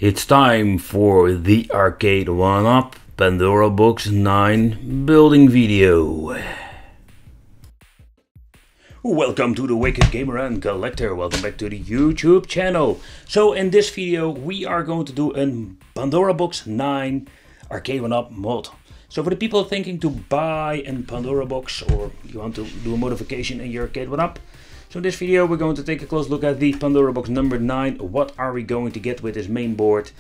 It's time for the Arcade 1-Up Pandora Box 9 building video. Welcome to the Wicked Gamer and Collector. Welcome back to the YouTube channel. So in this video we are going to do a Pandora Box 9 Arcade 1-Up mod. So for the people thinking to buy a Pandora Box or you want to do a modification in your Arcade 1-Up. So in this video we're going to take a close look at the Pandora Box number 9. What are we going to get with this main board?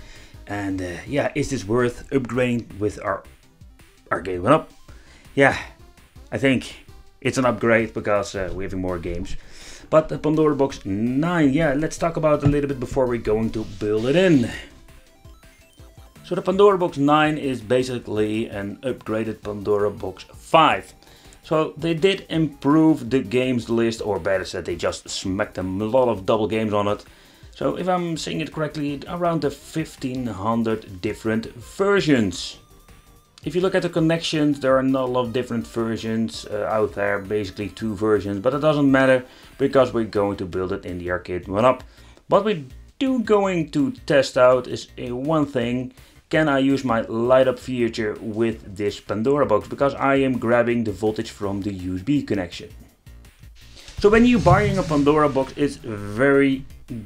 And yeah, is this worth upgrading with our Arcade 1-Up? Yeah, I think it's an upgrade because we're having more games. But the Pandora Box 9, yeah, let's talk about it a little bit before we're going to build it in. So the Pandora Box 9 is basically an upgraded Pandora Box 5. So they did improve the games list, or better said, they just smacked a lot of double games on it. So if I'm saying it correctly, around the 1500 different versions. If you look at the connections, there are not a lot of different versions out there, basically 2 versions, but it doesn't matter because we're going to build it in the Arcade 1-Up. What we're going to test out is one thing. Can I use my light up feature with this Pandora Box? Because I am grabbing the voltage from the USB connection. So when you're buying a Pandora Box, it's very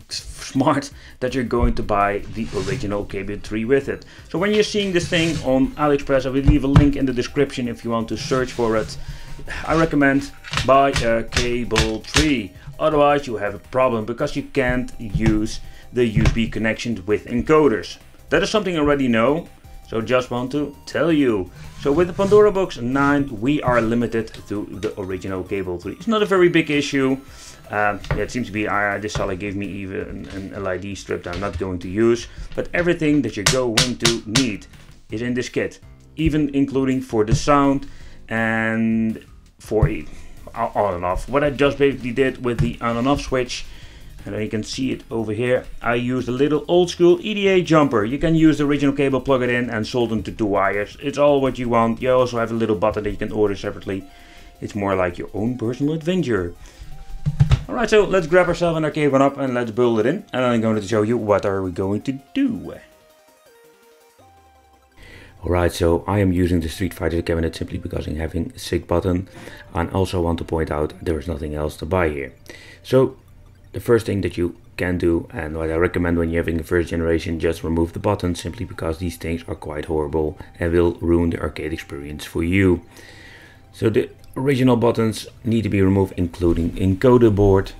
smart that you're going to buy the original Cable 3 with it. So when you're seeing this thing on AliExpress, I will leave a link in the description if you want to search for it. I recommend buy a Cable 3. Otherwise you have a problem because you can't use the USB connections with encoders. That is something I already know, so just want to tell you. So with the Pandora Box 9 we are limited to the original Cable 3. It's not a very big issue. It seems to be this seller gave me even an LID strip that I'm not going to use. But everything that you're going to need is in this kit. Even including for the sound and for on and off. What I just basically did with the on and off switch, and you can see it over here, I used a little old school EDA jumper. You can use the original cable, plug it in and solder into 2 wires. It's all what you want. You also have a little button that you can order separately. It's more like your own personal adventure. Alright, so let's grab ourselves an Arcade 1-Up and let's build it in. And I'm going to show you what are we going to do. Alright, so I am using the Street Fighter cabinet simply because I'm having a SIG button. And also want to point out there is nothing else to buy here. So the first thing that you can do, and what I recommend when you're having a first generation, just remove the buttons simply because these things are quite horrible and will ruin the arcade experience for you. So the original buttons need to be removed, including encoder board.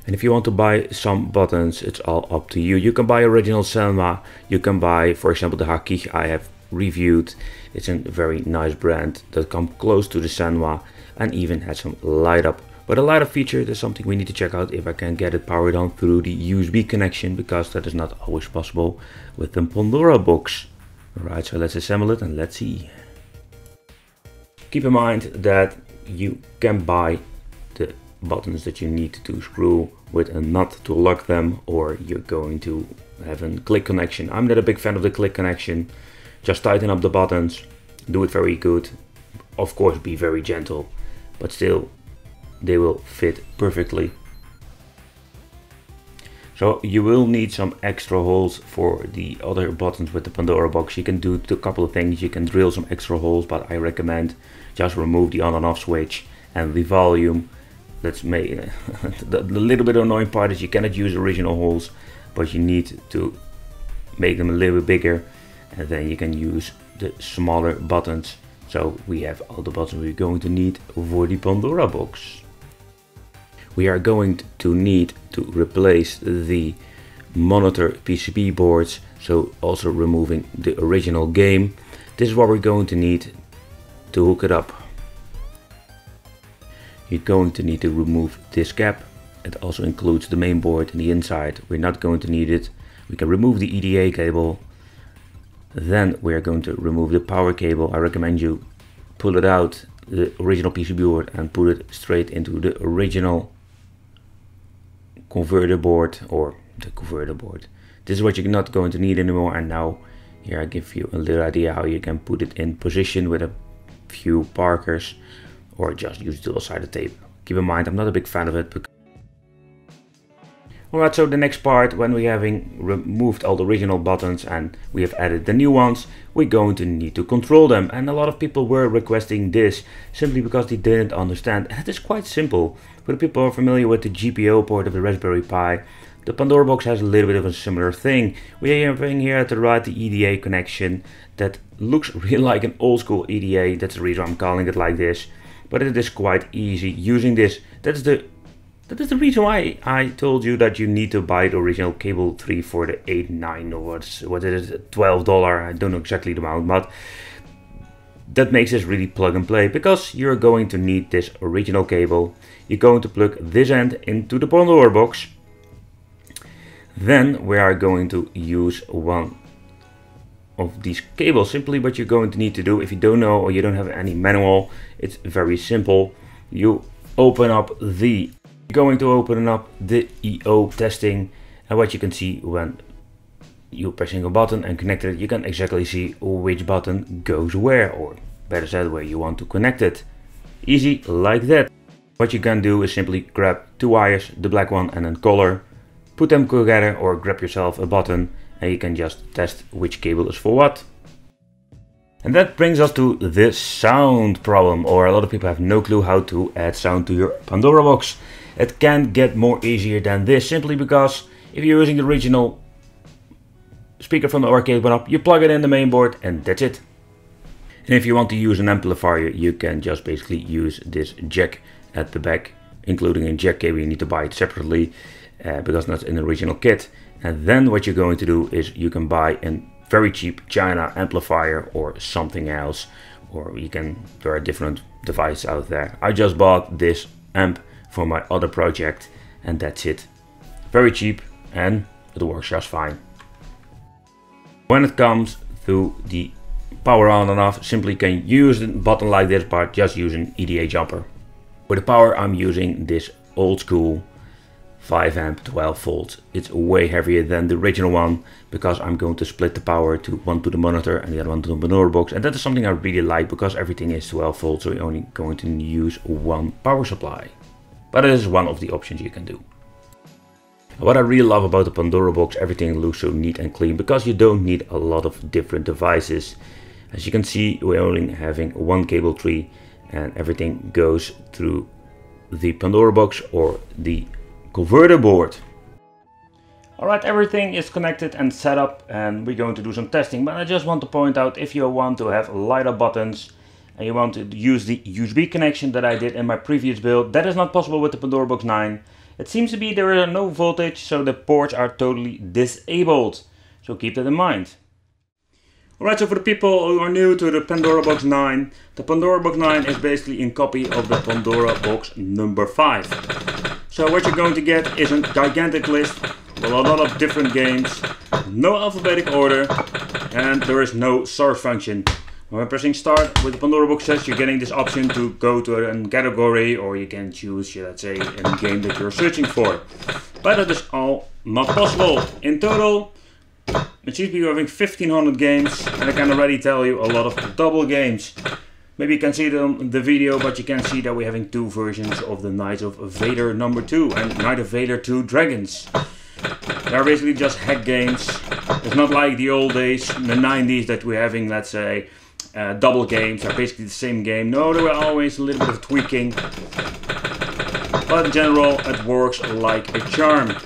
And if you want to buy some buttons, it's all up to you. You can buy original Sanwa, you can buy, for example, the Hakich I have reviewed. It's a very nice brand that comes close to the Sanwa and even has some light up. But a light up feature is something we need to check out if I can get it powered on through the USB connection, because that is not always possible with the Pandora Box. Alright, so let's assemble it and let's see. Keep in mind that you can buy the buttons that you need to screw with a nut to lock them, or you're going to have a click connection. I'm not a big fan of the click connection. Just tighten up the buttons, do it very good. Of course, be very gentle, but still they will fit perfectly. So you will need some extra holes for the other buttons with the Pandora Box. You can do a couple of things. You can drill some extra holes, but I recommend just remove the on and off switch and the volume. Let's make the little bit annoying part is you cannot use original holes, but you need to make them a little bit bigger, and then you can use the smaller buttons. So we have all the buttons we're going to need for the Pandora Box. We are going to need to replace the monitor PCB boards, so also removing the original game. This is what we're going to need to hook it up. You're going to need to remove this cap. It also includes the main board and the inside. We're not going to need it. We can remove the EDA cable. Then we are going to remove the power cable. I recommend you pull it out, the original PCB board, and put it straight into the original converter board, or the converter board. This is what you're not going to need anymore. And now here I give you a little idea how you can put it in position with a few Parkers, or just use dual-sided tape. Keep in mind, I'm not a big fan of it. Alright, so the next part, when we having removed all the original buttons and we have added the new ones, we're going to need to control them. And a lot of people were requesting this simply because they didn't understand. And it is quite simple. For the people who are familiar with the GPIO port of the Raspberry Pi, the Pandora box has a little bit of a similar thing. We are having here at the right the EDA connection that looks really like an old school EDA. That's the reason I'm calling it like this. But it is quite easy using this. That is the reason why I told you that you need to buy the original cable 3 for the $8.9 or what is it, $12. I don't know exactly the amount, but that makes this really plug and play, because you're going to need this original cable. You're going to plug this end into the Pandora box. Then we are going to use one of these cables. Simply what you're going to need to do, if you don't know or you don't have any manual, it's very simple. You open up the EO testing, and what you can see when you're pressing a button and connect it, you can exactly see which button goes where, or better said, where you want to connect it. Easy like that. What you can do is simply grab two wires, the black one and then color, put them together, or grab yourself a button and you can just test which cable is for what. And that brings us to the sound problem, or a lot of people have no clue how to add sound to your Pandora box. It can't get more easier than this, simply because if you're using the original speaker from the arcade one-up, you plug it in the main board and that's it. And if you want to use an amplifier, you can just basically use this jack at the back, including a jack cable. You need to buy it separately because that's in the original kit. And then what you're going to do is you can buy a very cheap China amplifier or something else, or there are different devices out there. I just bought this amp for my other project and that's it. Very cheap and it works just fine. When it comes to the power on and off, simply can use the button like this, but just use an EDA jumper. For the power, I'm using this old school 5 amp 12 volts. It's way heavier than the original one because I'm going to split the power to one to the monitor and the other one to the Pandora box, and that is something I really like because everything is 12 volts, so you're only going to use one power supply. But it is one of the options you can do. What I really love about the Pandora box, everything looks so neat and clean because you don't need a lot of different devices. As you can see, we're only having one cable tree and everything goes through the Pandora box or the converter board. Alright, everything is connected and set up and we're going to do some testing, but I just want to point out, if you want to have light up buttons and you want to use the USB connection that I did in my previous build, that is not possible with the Pandora box 9. It seems to be there are no voltage, so the ports are totally disabled. So keep that in mind. Alright, so for the people who are new to the Pandora box 9, the Pandora box 9 is basically a copy of the Pandora box number 5. So what you're going to get is a gigantic list with a lot of different games, no alphabetic order, and there is no source function. When pressing start with the Pandora box says, you're getting this option to go to a category, or you can choose, let's say, a game that you're searching for. But that is all not possible. In total, it seems to be having 1500 games, and I can already tell you a lot of double games. Maybe you can see it on the video, but you can see that we're having two versions of the Knights of Vader number 2 and Knight of Vader 2 Dragons. They are basically just hack games. It's not like the old days, in the 90s, that we're having, let's say, double games. They're basically the same game. No, there were always a little bit of tweaking, but in general it works like a charm.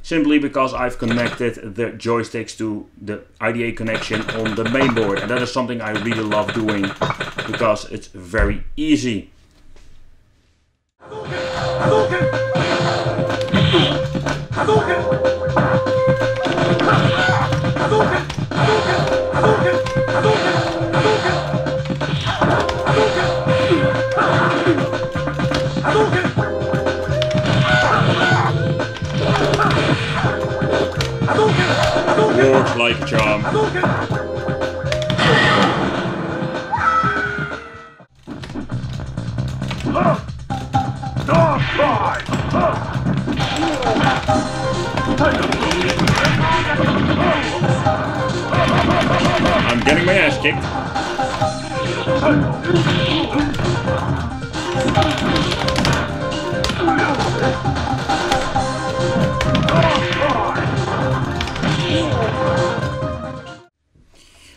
Simply because I've connected the joysticks to the IDE connection on the main board, and that is something I really love doing because it's very easy. Works like a charm. I'm getting my ass kicked.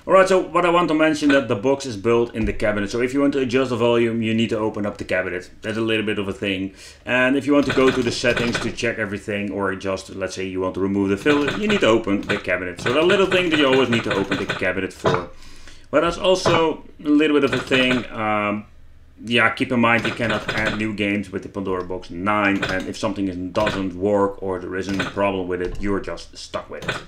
Alright, so what I want to mention that the box is built in the cabinet. So if you want to adjust the volume, you need to open up the cabinet. That's a little bit of a thing. And if you want to go to the settings to check everything, or just, let's say you want to remove the filter, you need to open the cabinet. So that little thing that you always need to open the cabinet for. But that's also a little bit of a thing. Yeah, keep in mind you cannot add new games with the Pandora Box 9. And if something doesn't work or there isn't a problem with it, you're just stuck with it.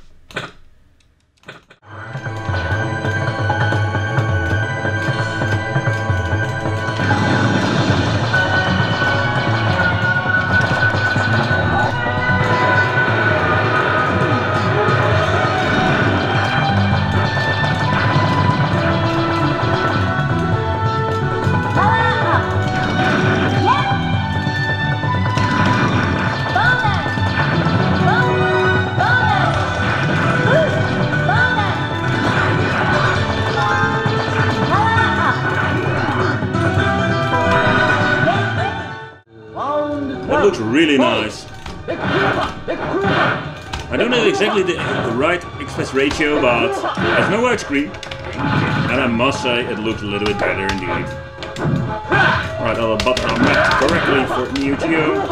That looks really nice. I don't know exactly the right express ratio, but there's no widescreen. And I must say it looks a little bit better indeed. Alright, all the buttons are mapped correctly for Neo Geo.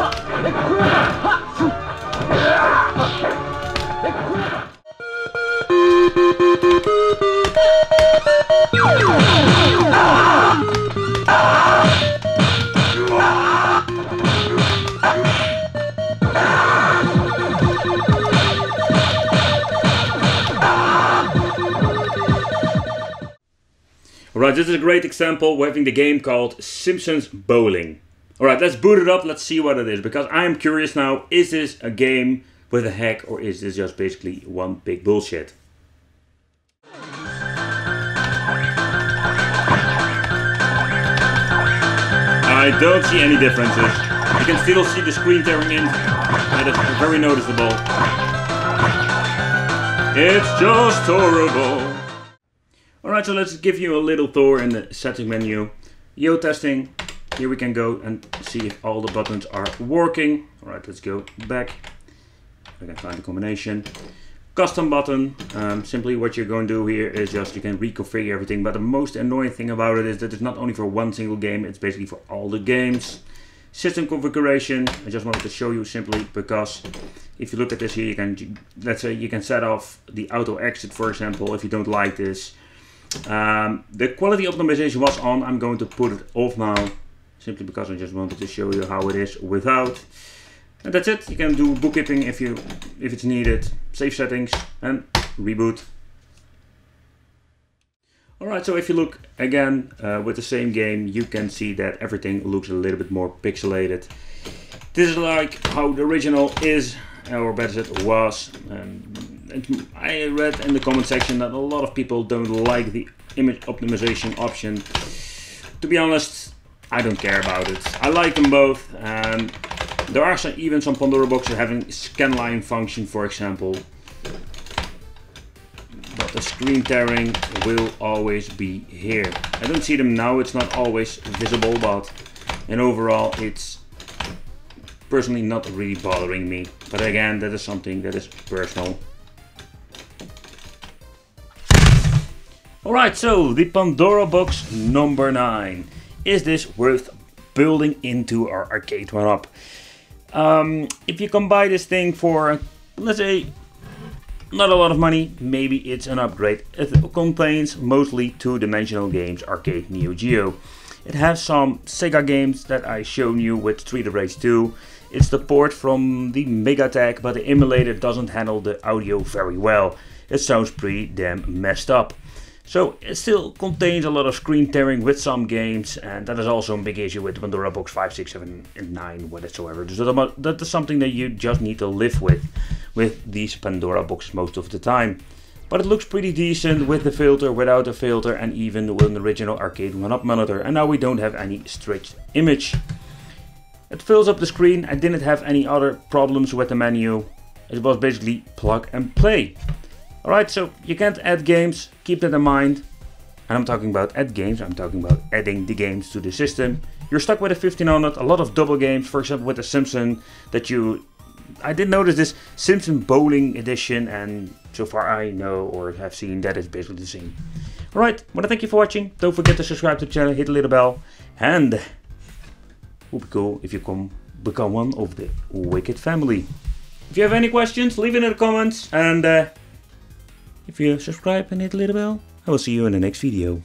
Alright, this is a great example. We're having the game called Simpsons Bowling. Alright, let's boot it up, let's see what it is. Because I am curious now, is this a game with a hack or is this just basically one big bullshit? I don't see any differences. You can still see the screen tearing in. That is very noticeable. It's just horrible. Alright, so let's give you a little tour in the setting menu. Yo testing. Here we can go and see if all the buttons are working. Alright, let's go back. I can find the combination. Custom button. Simply what you're going to do here is just you can reconfigure everything. But the most annoying thing about it is that it's not only for one single game, it's basically for all the games. System configuration. I just wanted to show you simply because if you look at this here, you can, let's say you can set off the auto exit, for example, if you don't like this. The quality optimization was on. I'm going to put it off now, simply because I just wanted to show you how it is without. And that's it. You can do bookkeeping if it's needed. Save settings and reboot. Alright, so if you look again with the same game, you can see that everything looks a little bit more pixelated. This is like how the original is, or better said was. I read in the comment section that a lot of people don't like the image optimization option. To be honest, I don't care about it. I like them both. There are even some Pandora boxes having scanline function, for example. But the screen tearing will always be here. I don't see them now, it's not always visible, but overall it's personally not really bothering me. But again, that is something that is personal. Alright, so the Pandora Box number 9. Is this worth building into our arcade one-up? If you can buy this thing for, let's say, not a lot of money, maybe it's an upgrade. It contains mostly two-dimensional games, arcade Neo Geo. It has some Sega games that I shown you with Street of Rage 2. It's the port from the MegaTek, but the emulator doesn't handle the audio very well. It sounds pretty damn messed up. So it still contains a lot of screen tearing with some games, and that is also a big issue with Pandora Box 5, 6, 7, and 9, whatsoever. So that is something that you just need to live with these Pandora boxes most of the time. But it looks pretty decent with the filter, without the filter, and even with an original arcade one-up monitor. And now we don't have any stretched image. It fills up the screen. I didn't have any other problems with the menu. It was basically plug and play. Alright, so you can't add games, keep that in mind. And I'm talking about add games, I'm talking about adding the games to the system. You're stuck with a 1500, a lot of double games, for example with the Simpsons, that you I did notice this Simpson Bowling edition, and so far I know or have seen that it's basically the same. Alright, well, thank you for watching. Don't forget to subscribe to the channel, hit the little bell, and it would be cool if you become one of the Wicked family. If you have any questions, leave it in the comments, and if you subscribe and hit the little bell, I will see you in the next video.